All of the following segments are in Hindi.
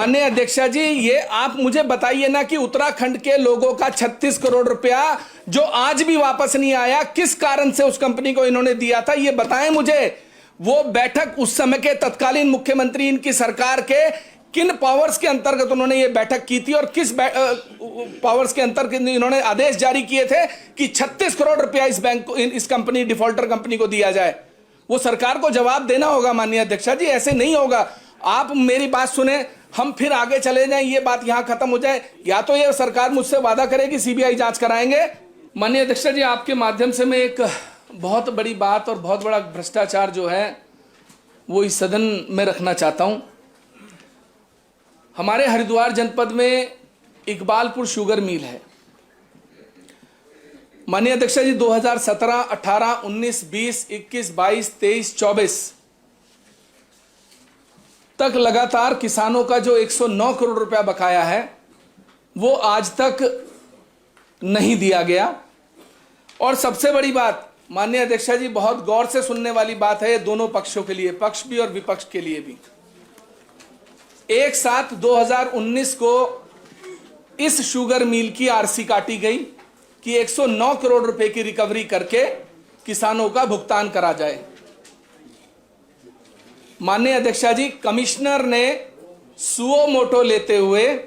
माननीय अध्यक्षा जी, ये आप मुझे बताइए ना कि उत्तराखंड के लोगों का 36 करोड़ रुपया जो आज भी वापस नहीं आया, किस कारण से उस कंपनी को इन्होंने दिया था, ये बताएं मुझे। वो बैठक उस समय के तत्कालीन मुख्यमंत्री इनकी सरकार के किन पावर्स के अंतर्गत उन्होंने ये बैठक की थी और किस पावर्स के अंतर्गत इन्होंने आदेश जारी किए थे कि 36 करोड़ रुपया इस बैंक को, इस कंपनी, डिफॉल्टर कंपनी को दिया जाए। वो सरकार को जवाब देना होगा माननीय अध्यक्षा जी, ऐसे नहीं होगा। आप मेरी बात सुने, हम फिर आगे चले जाएं, ये बात यहां खत्म हो जाए, या तो ये सरकार मुझसे वादा करे कि सीबीआई जांच कराएंगे। माननीय अध्यक्षा जी, आपके माध्यम से मैं एक बहुत बड़ी बात और बहुत बड़ा भ्रष्टाचार जो है वो इस सदन में रखना चाहता हूं। हमारे हरिद्वार जनपद में इकबालपुर शुगर मिल है। माननीय अध्यक्षा जी, 2017, 18, 19, 20, 21, 22, 23, 24 तक लगातार किसानों का जो 109 करोड़ रुपया बकाया है वो आज तक नहीं दिया गया। और सबसे बड़ी बात माननीय अध्यक्षा जी, बहुत गौर से सुनने वाली बात है, ये दोनों पक्षों के लिए, पक्ष भी और विपक्ष के लिए भी। एक साथ 2019 को इस शुगर मिल की आरसी काटी गई कि 109 करोड़ रुपए की रिकवरी करके किसानों का भुगतान करा जाए। माननीय अध्यक्षा जी, कमिश्नर ने सुओ मोटो लेते हुए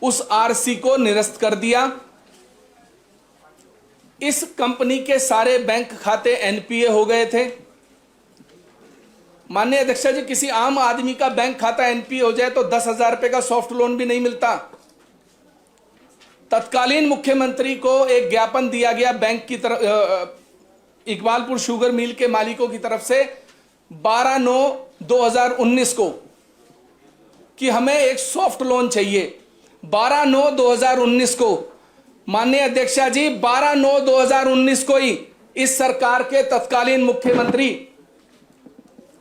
उस आरसी को निरस्त कर दिया। इस कंपनी के सारे बैंक खाते एनपीए हो गए थे। माननीय अध्यक्षा जी, किसी आम आदमी का बैंक खाता एनपीए हो जाए तो 10,000 रुपए का सॉफ्ट लोन भी नहीं मिलता। तत्कालीन मुख्यमंत्री को एक ज्ञापन दिया गया बैंक की तरफ, इकबालपुर शुगर मिल के मालिकों की तरफ से 12/9/2019 को कि हमें एक सॉफ्ट लोन चाहिए। 12/9/2019 को माननीय अध्यक्षा जी, 12/9/2019 को ही इस सरकार के तत्कालीन मुख्यमंत्री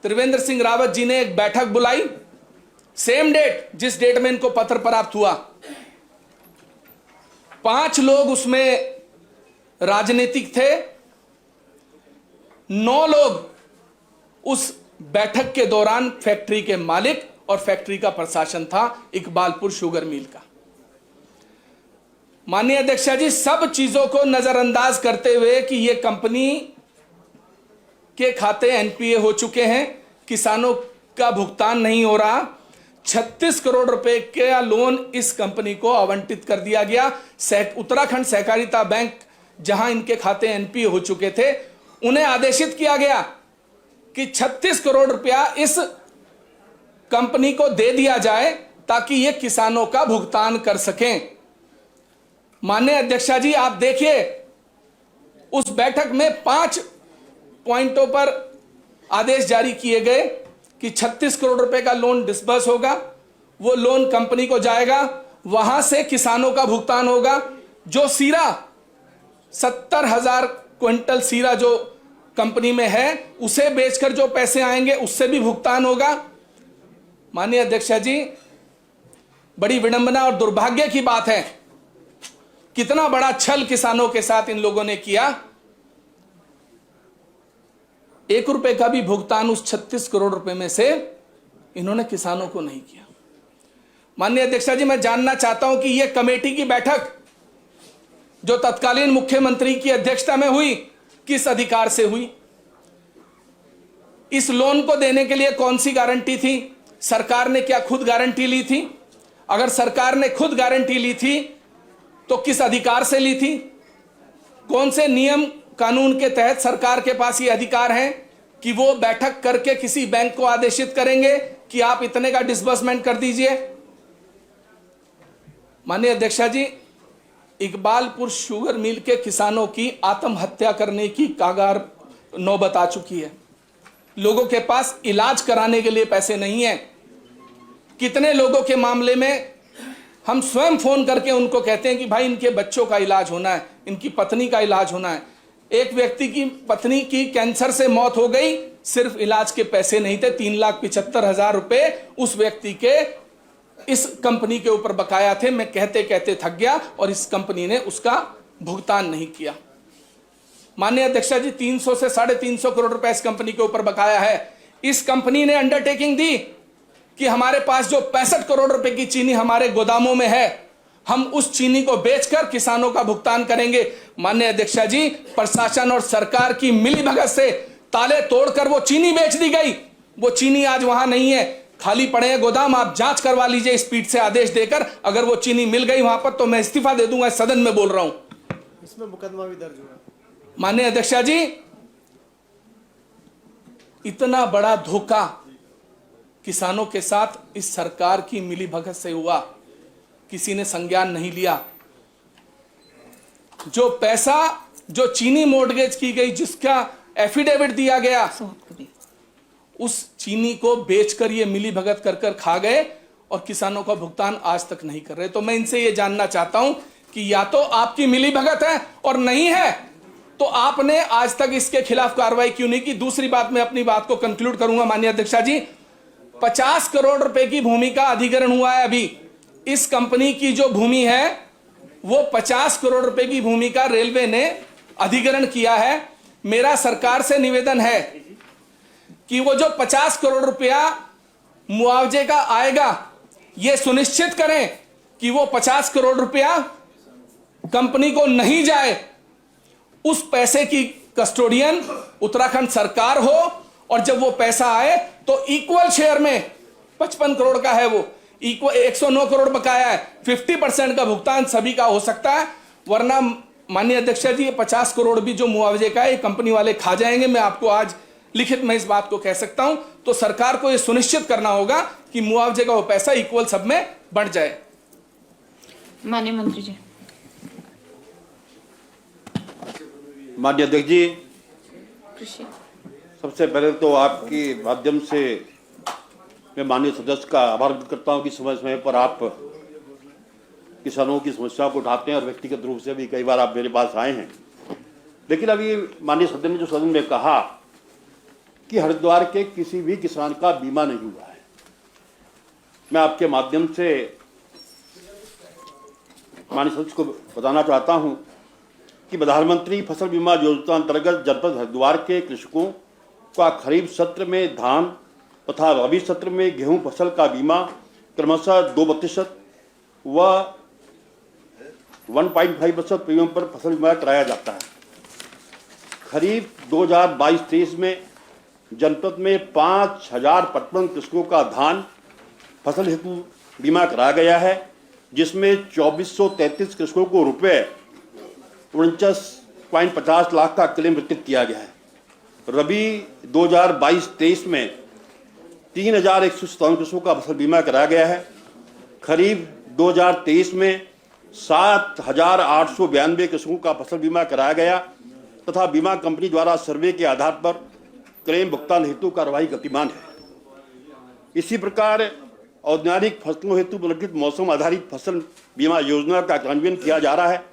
त्रिवेंद्र सिंह रावत जी ने एक बैठक बुलाई, सेम डेट जिस डेट में इनको पत्र प्राप्त हुआ। 5 लोग उसमें राजनीतिक थे, 9 लोग उस बैठक के दौरान फैक्ट्री के मालिक और फैक्ट्री का प्रशासन था इकबालपुर शुगर मिल का। माननीय अध्यक्षा जी, सब चीजों को नजरअंदाज करते हुए कि यह कंपनी के खाते एनपीए हो चुके हैं, किसानों का भुगतान नहीं हो रहा, 36 करोड़ रुपए का लोन इस कंपनी को आवंटित कर दिया गया। उत्तराखंड सहकारिता बैंक, जहां इनके खाते एनपीए हो चुके थे, उन्हें आदेशित किया गया कि 36 करोड़ रुपया इस कंपनी को दे दिया जाए ताकि ये किसानों का भुगतान कर सकें। माननीय अध्यक्षा जी, आप देखिए, उस बैठक में 5 पॉइंटों पर आदेश जारी किए गए कि 36 करोड़ रुपए का लोन डिस्बर्स होगा, वो लोन कंपनी को जाएगा, वहां से किसानों का भुगतान होगा। जो सीरा 70,000 क्विंटल सीरा जो कंपनी में है, उसे बेचकर जो पैसे आएंगे उससे भी भुगतान होगा। माननीय अध्यक्षा जी, बड़ी विडंबना और दुर्भाग्य की बात है, कितना बड़ा छल किसानों के साथ इन लोगों ने किया। 1 रुपए का भी भुगतान उस 36 करोड़ रुपए में से इन्होंने किसानों को नहीं किया। माननीय अध्यक्षा जी, मैं जानना चाहता हूं कि यह कमेटी की बैठक जो तत्कालीन मुख्यमंत्री की अध्यक्षता में हुई, किस अधिकार से हुई? इस लोन को देने के लिए कौन सी गारंटी थी? सरकार ने क्या खुद गारंटी ली थी? अगर सरकार ने खुद गारंटी ली थी तो किस अधिकार से ली थी? कौन से नियम कानून के तहत सरकार के पास ये अधिकार है कि वो बैठक करके किसी बैंक को आदेशित करेंगे कि आप इतने का डिसबर्समेंट कर दीजिए? माननीय अध्यक्षा जी, इकबालपुर शुगर मिल के किसानों की आत्महत्या करने की कागार नौबत आ चुकी है। लोगों के पास इलाज कराने के लिए पैसे नहीं है। कितने लोगों के मामले में हम स्वयं फोन करके उनको कहते हैं कि भाई इनके बच्चों का इलाज होना है, इनकी पत्नी का इलाज होना है। एक व्यक्ति की पत्नी की कैंसर से मौत हो गई, सिर्फ इलाज के पैसे नहीं थे, 3,75,000 रुपए उस व्यक्ति के इस कंपनी के ऊपर बकाया थे। मैं कहते कहते थक गया और इस कंपनी ने उसका भुगतान नहीं किया। माननीय अध्यक्षा जी, 300 से 350 करोड़ रुपए इस कंपनी के ऊपर बकाया है। इस कंपनी ने अंडरटेकिंग दी कि हमारे पास जो 65 करोड़ रुपए की चीनी हमारे गोदामों में है, हम उस चीनी को बेचकर किसानों का भुगतान करेंगे। माननीय अध्यक्षा जी, प्रशासन और सरकार की मिलीभगत से ताले तोड़कर वो चीनी बेच दी गई। वो चीनी आज वहां नहीं है, खाली पड़े हैं गोदाम। आप जांच करवा लीजिए स्पीड से आदेश देकर। अगर वो चीनी मिल गई वहां पर तो मैं इस्तीफा दे दूंगा, सदन में बोल रहा हूं। इसमें मुकदमा भी दर्ज हुआ। माननीय अध्यक्षा जी, इतना बड़ा धोखा किसानों के साथ इस सरकार की मिलीभगत से हुआ, किसी ने संज्ञान नहीं लिया। जो पैसा, जो चीनी मॉर्गेज की गई, जिसका एफिडेविट दिया गया, उस चीनी को बेचकर ये मिलीभगत कर कर खा गए और किसानों का भुगतान आज तक नहीं कर रहे। तो मैं इनसे ये जानना चाहता हूं कि या तो आपकी मिलीभगत है और नहीं है तो आपने आज तक इसके खिलाफ कार्रवाई क्यों नहीं की। दूसरी बात, मैं अपनी बात को कंक्लूड करूंगा माननीय अध्यक्षा जी। 50 करोड़ रुपए की भूमि का अधिग्रहण हुआ है। अभी इस कंपनी की जो भूमि है वो 50 करोड़ रुपए की भूमि का रेलवे ने अधिग्रहण किया है। मेरा सरकार से निवेदन है कि वो जो 50 करोड़ रुपया मुआवजे का आएगा, ये सुनिश्चित करें कि वो 50 करोड़ रुपया कंपनी को नहीं जाए। उस पैसे की कस्टोडियन उत्तराखंड सरकार हो और जब वो पैसा आए तो इक्वल शेयर में 55 करोड़ का है, वो इक्वल 109 करोड़ बकाया है, 50% का भुगतान सभी का हो सकता है। वरना माननीय अध्यक्षा जी, ये 50 करोड़ भी जो मुआवजे का है ये कंपनी वाले खा जाएंगे। मैं आपको आज लिखित में इस बात को कह सकता हूं। तो सरकार को यह सुनिश्चित करना होगा कि मुआवजे का वो पैसा इक्वल सब में बढ़ जाए। माननीय मंत्री जी। माननीय अध्यक्ष जी, कृषि सबसे पहले तो आपके माध्यम से मैं माननीय सदस्य का आभार व्यक्त करता हूं कि समय समय पर आप किसानों की समस्याओं को उठाते हैं और व्यक्तिगत रूप से भी कई बार आप मेरे पास आए हैं। लेकिन अभी माननीय सदन ने जो सदन में कहा कि हरिद्वार के किसी भी किसान का बीमा नहीं हुआ है, मैं आपके माध्यम से माननीय सदस्य को बताना चाहता हूं कि प्रधानमंत्री फसल बीमा योजना अंतर्गत जनपद हरिद्वार के कृषकों का खरीफ सत्र में धान तथा रबी सत्र में गेहूं फसल का बीमा क्रमशः 2% व 1.5% प्रीमियम पर फसल बीमा कराया जाता है। खरीफ 2022-23 में जनपद में 5055 कृषकों का धान फसल हेतु बीमा कराया गया है, जिसमें 2433 कृषकों को रुपये 49.50 लाख का क्लेम वितरित किया गया है। रबी 2022-23 में 3157 कृषकों का फसल बीमा कराया गया है। खरीफ 2023 में 7892 कृषकों का फसल बीमा कराया गया तथा बीमा कंपनी द्वारा सर्वे के आधार पर क्लेम भुगतान हेतु कार्रवाई गतिमान है। इसी प्रकार औद्यानिक फसलों हेतु पुनर्गठित मौसम आधारित फसल बीमा योजना का क्रियान्वयन किया जा रहा है।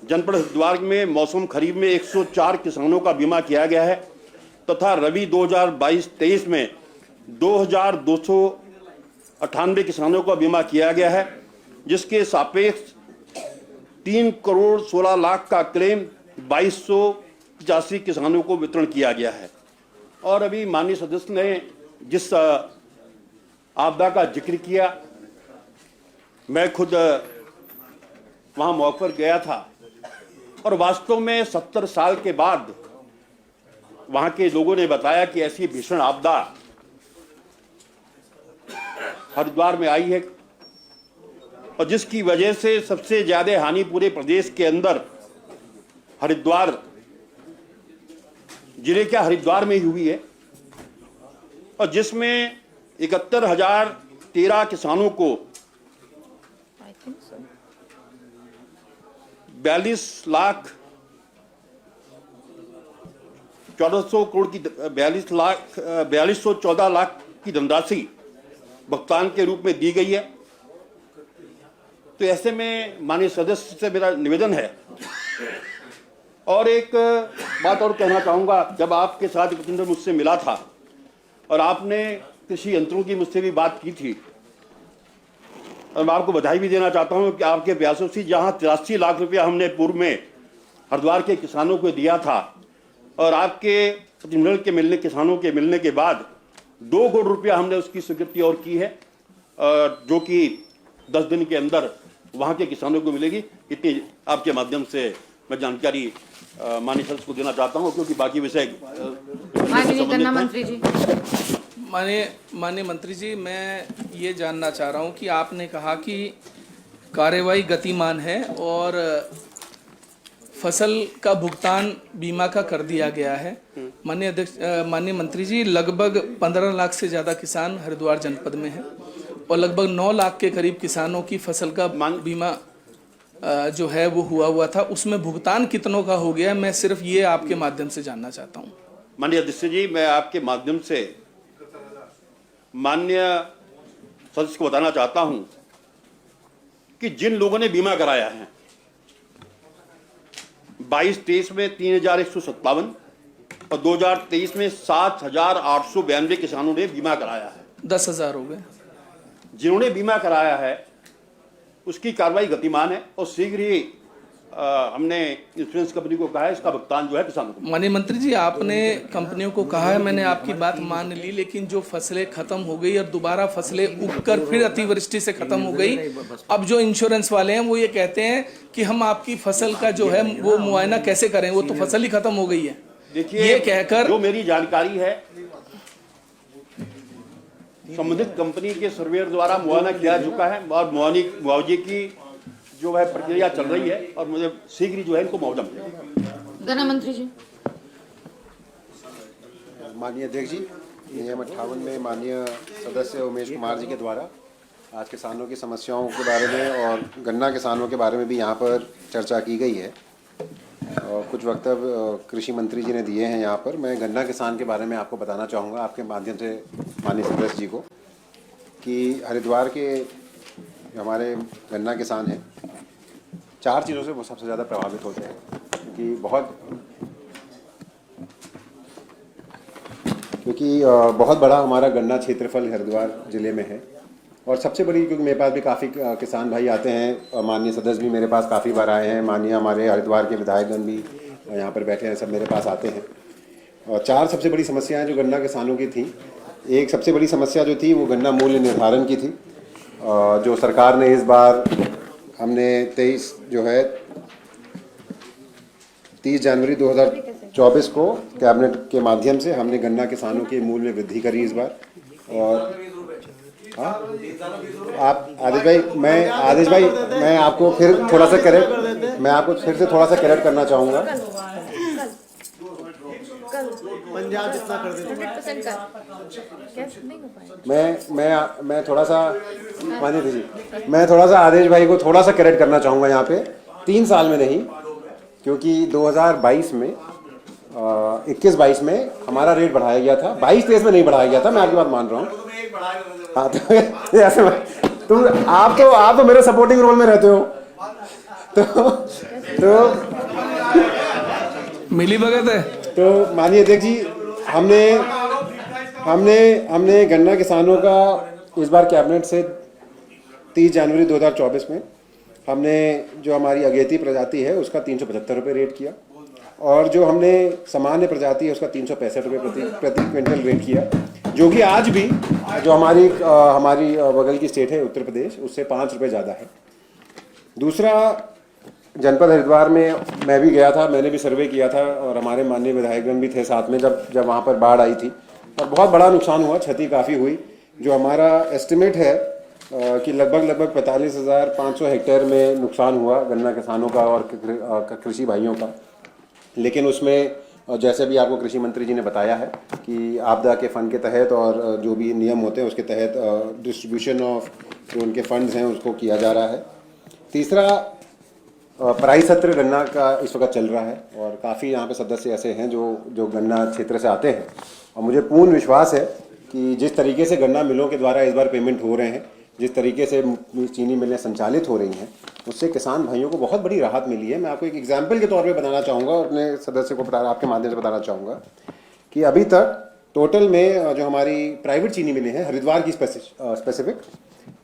जनपद हरिद्वार में मौसम खरीफ में 104 किसानों का बीमा किया गया है तथा रबी 2022-23 में 2298 किसानों का बीमा किया गया है, जिसके सापेक्ष 3 करोड़ 16 लाख का क्लेम 2285 किसानों को वितरण किया गया है। और अभी माननीय सदस्य ने जिस आपदा का जिक्र किया, मैं खुद वहाँ मौके पर गया था और वास्तव में 70 साल के बाद वहाँ के लोगों ने बताया कि ऐसी भीषण आपदा हरिद्वार में आई है और जिसकी वजह से सबसे ज्यादा हानि पूरे प्रदेश के अंदर हरिद्वार जिले के हरिद्वार में ही हुई है और जिसमें 71,013 किसानों को 42,14 लाख की धनराशि भुगतान के रूप में दी गई है। तो ऐसे में माननीय सदस्य से मेरा निवेदन है। और एक बात और कहना चाहूँगा, जब आपके साथ प्रतिनिधि मुझसे मिला था और आपने कृषि यंत्रों की मुझसे भी बात की थी, और मैं आपको बधाई भी देना चाहता हूँ कि आपके प्रयासों से जहाँ 83 लाख रुपया हमने पूर्व में हरिद्वार के किसानों को दिया था और आपके प्रतिनिधिमंडल के किसानों के मिलने के बाद 2 करोड़ रुपया हमने उसकी स्वीकृति और की है। जो कि 10 दिन के अंदर वहाँ के किसानों को मिलेगी। इतनी आपके माध्यम से मैं जानकारी माननीय सदस्य को देना चाहता हूँ, क्योंकि बाकी विषय माननीय गन्ना मंत्री जी। माननीय मंत्री जी, मैं ये जानना चाह रहा हूँ कि आपने कहा कि कार्यवाही गतिमान है और फसल का भुगतान बीमा का कर दिया गया है। माननीय मंत्री जी, लगभग 15 लाख से ज़्यादा किसान हरिद्वार जनपद में हैं और लगभग 9 लाख के करीब किसानों की फसल का बीमा जो है वो हुआ था। उसमें भुगतान कितनों का हो गया है, मैं सिर्फ ये आपके माध्यम से जानना चाहता हूँ। माननीय अध्यक्ष जी, मैं आपके माध्यम से माननीय सदस्य को बताना चाहता हूं कि जिन लोगों ने बीमा कराया है 22-23 में 3,157 और 2023 में 7,892 किसानों ने बीमा कराया है। 10,000 हो गए। जिन्होंने बीमा कराया है उसकी कार्रवाई गतिमान है और शीघ्र ही हमने इंश्योरेंस कंपनी को कहा है इसका भुगतान जो है किसानों को। माननीय मंत्री जी, आपने कंपनियों को कहा है, मैंने आपकी बात मान ली, लेकिन जो फसलें खत्म हो गई और दोबारा फसलें उगकर फिर अतिवृष्टि से खत्म हो गई, अब जो इंश्योरेंस वाले हैं वो ये कहते हैं कि हम आपकी फसल का जो है वो मुआयना कैसे करें, वो तो फसल ही खत्म हो गई है। देखिए, ये कहकर जो मेरी जानकारी है संबंधित कंपनी के सर्वेयर द्वारा मुआयना किया चुका है और मुआवजे की जो है प्रक्रिया चल रही है और मुझे शीघ्र जो है इनको मुआवजा मिलेगा। गन्ना मंत्री जी। माननीय अध्यक्ष जी, नियम 58 में माननीय सदस्य उमेश कुमार जी के द्वारा आज किसानों की समस्याओं के बारे में और गन्ना किसानों के बारे में भी यहाँ पर चर्चा की गई है और कुछ वक्तव्य कृषि मंत्री जी ने दिए हैं। यहाँ पर मैं गन्ना किसान के बारे में आपको बताना चाहूँगा आपके माध्यम से माननीय सदस्य जी को कि हरिद्वार के हमारे गन्ना किसान हैं 4 चीज़ों से वो सबसे ज़्यादा प्रभावित होते हैं क्योंकि बहुत बड़ा हमारा गन्ना क्षेत्रफल हरिद्वार ज़िले में है और सबसे बड़ी, क्योंकि मेरे पास भी काफ़ी किसान भाई आते हैं, माननीय सदस्य भी मेरे पास काफ़ी बार आए हैं, माननीय हमारे हरिद्वार के विधायकगण भी यहाँ पर बैठे हैं, सब मेरे पास आते हैं। और 4 सबसे बड़ी समस्याएं जो गन्ना किसानों की थी, एक सबसे बड़ी समस्या जो थी वो गन्ना मूल्य निर्धारण की थी, जो सरकार ने इस बार हमने 30 जनवरी 2024 को कैबिनेट के माध्यम से हमने गन्ना किसानों के मूल्य में वृद्धि करी इस बार। और आप आदेश भाई मैं आपको फिर थोड़ा सा करेक्ट करना चाहूँगा। पंजाब जितना कर देते मैं थोड़ा सा मानिए दीजिए, मैं थोड़ा सा आदेश भाई को थोड़ा सा करेक्ट करना चाहूँगा यहाँ पे। 3 साल में नहीं, क्योंकि 2022 में 21-22 में हमारा रेट बढ़ाया गया था, 22-23 में नहीं बढ़ाया गया था, मैं आपकी बात मान रहा हूँ। हाँ तो ऐसे आप तो मेरे सपोर्टिंग रोल में रहते हो तो मिली भगत है। तो माननीय अध्यक्ष जी, हमने गन्ना किसानों का इस बार कैबिनेट से 30 जनवरी 2024 में हमने जो हमारी अगेती प्रजाति है उसका 375 रुपये रेट किया और जो हमने सामान्य प्रजाति है उसका 365 रुपये प्रति क्विंटल रेट किया, जो कि आज भी जो हमारी बगल की स्टेट है उत्तर प्रदेश उससे 5 रुपये ज़्यादा है। दूसरा, जनपद हरिद्वार में मैं भी गया था, मैंने भी सर्वे किया था और हमारे माननीय विधायकगण भी थे साथ में जब वहाँ पर बाढ़ आई थी और बहुत बड़ा नुकसान हुआ, क्षति काफ़ी हुई। जो हमारा एस्टिमेट है कि लगभग 45,500 हेक्टेयर में नुकसान हुआ गन्ना किसानों का और कृषि भाइयों का। लेकिन उसमें जैसे भी आपको कृषि मंत्री जी ने बताया है कि आपदा के फंड के तहत और जो भी नियम होते हैं उसके तहत डिस्ट्रीब्यूशन ऑफ जो उनके फंड्स हैं उसको किया जा रहा है। तीसरा, प्राइस सत्र गन्ना का इस वक्त चल रहा है और काफ़ी यहाँ पे सदस्य ऐसे हैं जो गन्ना क्षेत्र से आते हैं और मुझे पूर्ण विश्वास है कि जिस तरीके से गन्ना मिलों के द्वारा इस बार पेमेंट हो रहे हैं, जिस तरीके से चीनी मिलें संचालित हो रही हैं, उससे किसान भाइयों को बहुत बड़ी राहत मिली है। मैं आपको एक एग्जाम्पल के तौर पे बताना चाहूँगा और अपने सदस्य को आपके माध्यम से बताना चाहूँगा कि अभी तक टोटल में जो हमारी प्राइवेट चीनी मिलें हैं हरिद्वार की स्पेसिफिक,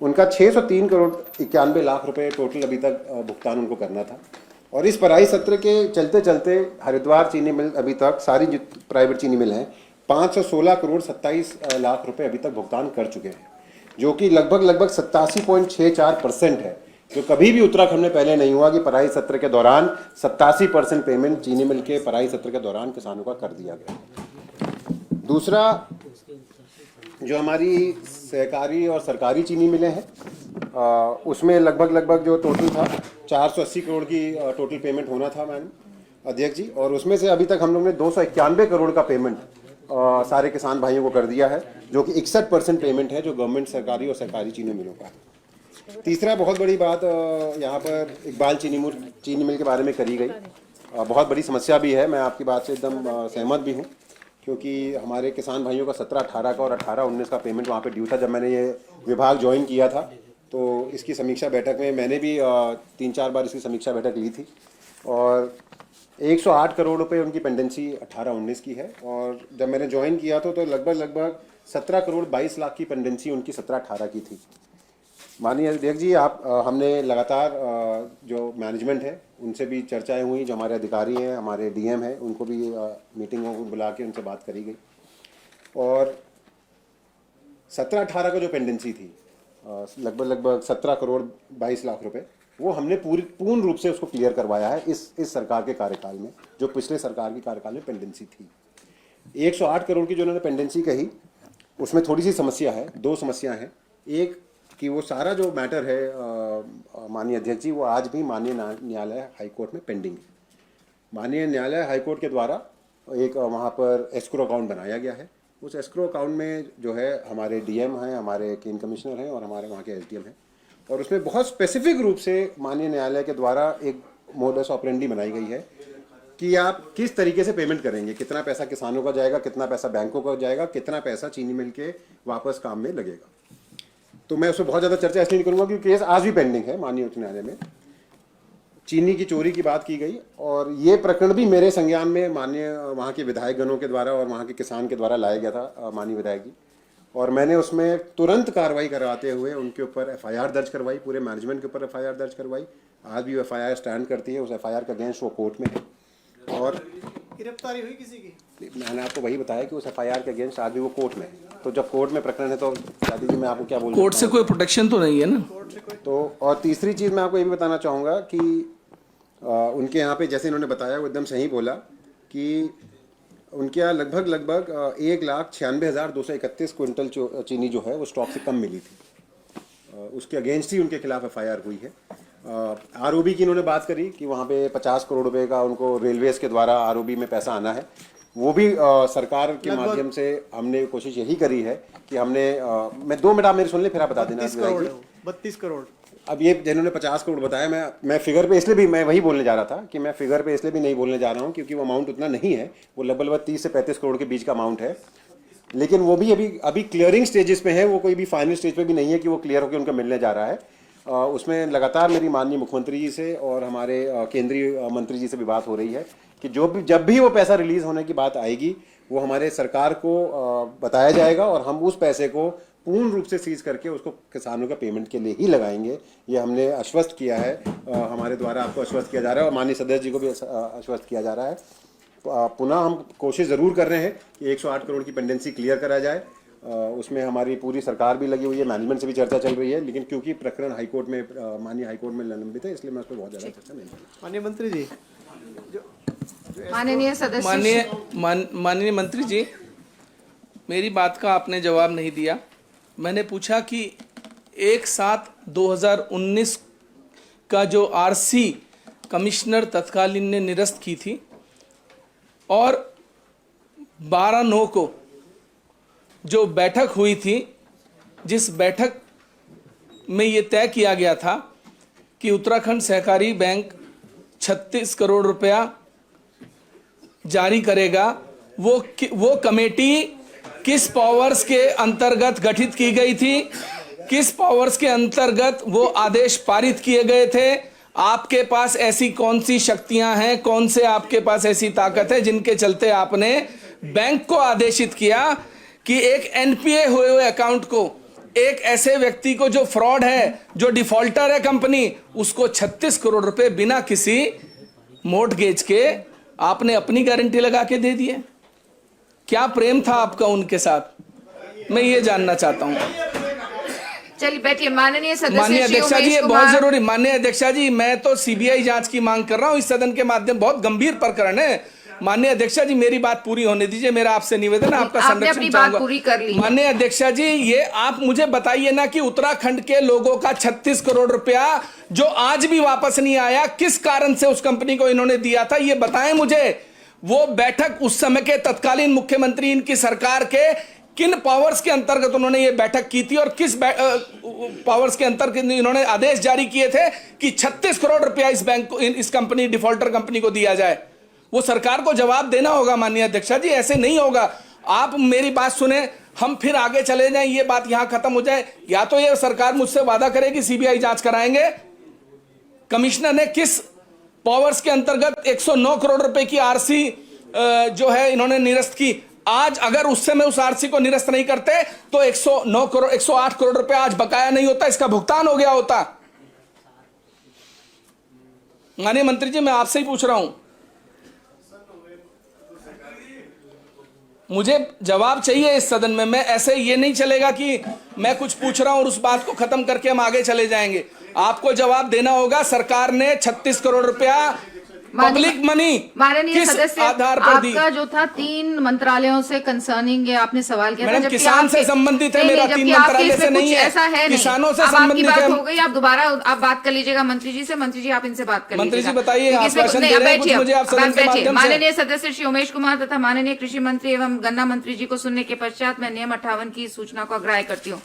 उनका 603 करोड़ 91 लाख रुपए टोटल अभी तक भुगतान उनको करना था। और इस प्राइस सत्र के चलते चलते हरिद्वार चीनी मिल अभी तक सारी जो प्राइवेट चीनी मिल हैं 516 करोड़ 27 लाख रुपए अभी तक भुगतान कर चुके हैं, जो कि लगभग 87.64% है, जो कभी भी उत्तराखंड में पहले नहीं हुआ कि पराई सत्र के दौरान 87% पेमेंट चीनी मिल के पराई सत्र के दौरान किसानों का कर दिया गया। दूसरा, जो हमारी सहकारी और सरकारी चीनी मिलें हैं, उसमें लगभग जो टोटल था 480 करोड़ की टोटल पेमेंट होना था मैडम अध्यक्ष जी, और उसमें से अभी तक हम लोग ने 291 करोड़ का पेमेंट सारे किसान भाइयों को कर दिया है, जो कि 61% पेमेंट है जो गवर्नमेंट सरकारी और सरकारी चीनी मिलों का है। तीसरा बहुत बड़ी बात यहाँ पर इकबाल चीनी मिल के बारे में करी गई, बहुत बड़ी समस्या भी है। मैं आपकी बात से एकदम सहमत भी हूँ, क्योंकि हमारे किसान भाइयों का 17-18 का और 18-19 का पेमेंट वहाँ पे ड्यू था। जब मैंने ये विभाग ज्वाइन किया था तो इसकी समीक्षा बैठक में मैंने भी 3-4 बार इसकी समीक्षा बैठक ली थी, और 108 करोड़ रुपए उनकी पेंडेंसी 18-19 की है, और जब मैंने ज्वाइन किया तो लगभग 17 करोड़ 22 लाख की पेंडेंसी उनकी 17-18 की थी। माननीय अध्यक्ष जी, हमने लगातार जो मैनेजमेंट है उनसे भी चर्चाएं हुई, जो हमारे अधिकारी हैं, हमारे डीएम हैं, उनको भी मीटिंगों को बुला के उनसे बात करी गई, और 17-18 का जो पेंडेंसी थी लगभग 17 करोड़ 22 लाख रुपए, वो हमने पूर्ण रूप से उसको क्लियर करवाया है इस सरकार के कार्यकाल में, जो पिछले सरकार के कार्यकाल में पेंडेंसी थी। 108 करोड़ की जो उन्होंने पेंडेंसी कही, उसमें थोड़ी सी समस्या है, 2 समस्या हैं। एक कि वो सारा जो मैटर है माननीय अध्यक्ष जी, वो आज भी माननीय न्यायालय हाईकोर्ट में पेंडिंग है। माननीय न्यायालय हाईकोर्ट के द्वारा एक वहाँ पर एस्क्रो अकाउंट बनाया गया है। उस एस्क्रो अकाउंट में जो है हमारे डीएम हैं, हमारे केन कमिश्नर हैं और हमारे वहाँ के एसडीएम हैं, और उसमें बहुत स्पेसिफिक रूप से माननीय न्यायालय के द्वारा एक मोडस ऑपरेंडी बनाई गई है कि आप किस तरीके से पेमेंट करेंगे, कितना पैसा किसानों का जाएगा, कितना पैसा बैंकों का जाएगा, कितना पैसा चीनी मिल के वापस काम में लगेगा। तो मैं उसमें बहुत ज़्यादा चर्चा इसलिए नहीं करूँगा क्योंकि केस आज भी पेंडिंग है माननीय उच्च न्यायालय में। चीनी की चोरी की बात की गई, और ये प्रकरण भी मेरे संज्ञान में माननीय वहाँ के विधायकगणों के द्वारा और वहाँ के किसान के द्वारा लाया गया था माननीय विधायक जी, और मैंने उसमें तुरंत कार्रवाई करवाते हुए उनके ऊपर एफआईआर दर्ज करवाई, पूरे मैनेजमेंट के ऊपर एफआईआर दर्ज करवाई। आज भी एफआईआर स्टैंड करती है, उस एफआईआर का अगेंस्ट वो कोर्ट में है, और गिरफ्तारी हुई किसी की? मैंने आपको वही बताया कि उस एफआईआर के अगेंस्ट आज भी वो कोर्ट में है। तो जब कोर्ट में प्रकरण है तो शादी जी मैं आपको क्या बोलूं, कोर्ट से कोई प्रोटेक्शन तो नहीं है ना। तो और तीसरी चीज़ मैं आपको ये भी बताना चाहूँगा कि उनके यहाँ पे जैसे इन्होंने बताया वो एकदम सही बोला कि उनके यहाँ लगभग 1,96,231 क्विंटल चीनी जो है वो स्टॉक से कम मिली थी। उसके अगेंस्ट ही उनके खिलाफ एफआईआर हुई है। आरओबी की इन्होंने बात करी कि वहाँ पे 50 करोड़ रुपए का उनको रेलवेज के द्वारा आरओबी में पैसा आना है। वो भी सरकार के माध्यम से हमने कोशिश यही करी है कि हमने मैं 2 मिनट आप मेरे सुन ले फिर आप बता देना। 32 करोड़। अब ये जिन्होंने 50 करोड़ बताया, मैं फिगर पे इसलिए भी मैं वही बोलने जा रहा था कि मैं फिगर पे इसलिए भी नहीं बोलने जा रहा हूँ क्योंकि वो अमाउंट उतना नहीं है, वो लगभग 30 से 35 करोड़ के बीच का अमाउंट है, लेकिन वो भी अभी क्लियरिंग स्टेजेस पे है, वो कोई भी फाइनल स्टेज पे भी नहीं है कि वो क्लियर होकर उनको मिलने जा रहा है। उसमें लगातार मेरी माननीय मुख्यमंत्री जी से और हमारे केंद्रीय मंत्री जी से भी बात हो रही है कि जब भी वो पैसा रिलीज होने की बात आएगी वो हमारे सरकार को बताया जाएगा और हम उस पैसे को पूर्ण रूप से सीज करके उसको किसानों का पेमेंट के लिए ही लगाएंगे। ये हमने आश्वस्त किया है, हमारे द्वारा आपको आश्वस्त किया जा रहा है और माननीय सदस्य जी को भी आश्वस्त किया जा रहा है। पुनः हम कोशिश ज़रूर कर रहे हैं कि 108 करोड़ की पेंडेंसी क्लियर करा जाए। उसमें हमारी पूरी सरकार भी लगी हुई है, मैनेजमेंट से भी चर्चा चल रही है, लेकिन क्योंकि प्रकरण हाईकोर्ट में माननीय हाईकोर्ट में लंबित है इसलिए मैं उस पर बहुत ज़्यादा चर्चा नहीं करूँगा। माननीय मंत्री जी, माननीय सदस्य, माननीय मंत्री जी, मेरी बात का आपने जवाब नहीं दिया। मैंने पूछा कि 1/7/2019 का जो आरसी कमिश्नर तत्कालीन ने निरस्त की थी और 12/9 को जो बैठक हुई थी, जिस बैठक में ये तय किया गया था कि उत्तराखंड सहकारी बैंक 36 करोड़ रुपया जारी करेगा, वो कमेटी किस पावर्स के अंतर्गत गठित की गई थी, किस पावर्स के अंतर्गत वो आदेश पारित किए गए थे? आपके पास ऐसी कौन सी शक्तियां हैं, कौन से आपके पास ऐसी ताकत है जिनके चलते आपने बैंक को आदेशित किया कि एक एनपीए हुए अकाउंट को, एक ऐसे व्यक्ति को जो फ्रॉड है, जो डिफॉल्टर है कंपनी, उसको 36 करोड़ रुपए बिना किसी मोर्टगेज के आपने अपनी गारंटी लगा के दे दिए? क्या प्रेम था आपका उनके साथ? मैं ये जानना चाहता हूं। चलिए बैठिए। माननीय सदस्य माननीय श्री अध्यक्षा जी, उमेश ये बहुत कुमार। जरूरी। माननीय अध्यक्षा जी, मैं तो सीबीआई जांच की मांग कर रहा हूं इस सदन के माध्यम। बहुत गंभीर प्रकरण है। माननीय अध्यक्षा जी, मेरी बात पूरी होने दीजिए। मेरा आपसे निवेदन है, आपका आपने संरक्षण अपनी बात चाहूंगा। पूरी कर ली है। माननीय अध्यक्षा जी, ये आप मुझे बताइए ना कि उत्तराखंड के लोगों का 36 करोड़ रुपया जो आज भी वापस नहीं आया, किस कारण से उस कंपनी को इन्होंने दिया था, ये बताएं मुझे। वो बैठक उस समय के तत्कालीन मुख्यमंत्री इनकी सरकार के किन पावर्स के अंतर्गत उन्होंने ये बैठक की थी और किस पावर्स के अंतर्गत इन्होंने आदेश जारी किए थे कि 36 करोड़ रुपया इस बैंक को, इस कंपनी, डिफॉल्टर कंपनी को दिया जाए। वो सरकार को जवाब देना होगा माननीय अध्यक्षा जी, ऐसे नहीं होगा। आप मेरी बात सुने, हम फिर आगे चले जाएं, ये बात यहां खत्म हो जाए। या तो ये सरकार मुझसे वादा करेगी सीबीआई जांच कराएंगे, कमिश्नर ने किस पावर्स के अंतर्गत 109 करोड़ रुपए की आरसी जो है इन्होंने निरस्त की। आज अगर उस समय उस आरसी को निरस्त नहीं करते तो 108 करोड़ रुपए आज बकाया नहीं होता, इसका भुगतान हो गया होता। माननीय मंत्री जी, मैं आपसे ही पूछ रहा हूं, मुझे जवाब चाहिए इस सदन में। मैं ऐसे ये नहीं चलेगा कि मैं कुछ पूछ रहा हूं और उस बात को खत्म करके हम आगे चले जाएंगे। आपको जवाब देना होगा। सरकार ने 36 करोड़ रुपया पब्लिक मनी माननीय किस सदस्य, आधार पर दी? आपका जो था 3 मंत्रालयों से कंसर्निंग है, आपने सवाल किया था। मैडम, जबकि किसान से आपके- संबंधित है, नहीं, मेरा नहीं, 3 जबकि आपके मंत्रालय इसमें से नहीं कुछ है, ऐसा है नहीं। किसानों से अब आपकी संबंधित बात है। हो गई, आप दोबारा आप बात कर लीजिएगा मंत्री जी से। मंत्री जी, आप इनसे बात कर मंत्री जी, लीजिएगा। बताइए, क्योंकि इसमें- आश्वासन नहीं, दे अब रहे हैं कुछ बैठिए, मुझे आप अब सदन के बैठिए। माध्यम से। माननीय सदस्य श्री उमेश कुमार तथा माननीय कृषि मंत्री एवं गन्ना मंत्री जी को सुनने के पश्चात मैं नियम 58 की सूचना को अग्राह्य करती हूँ।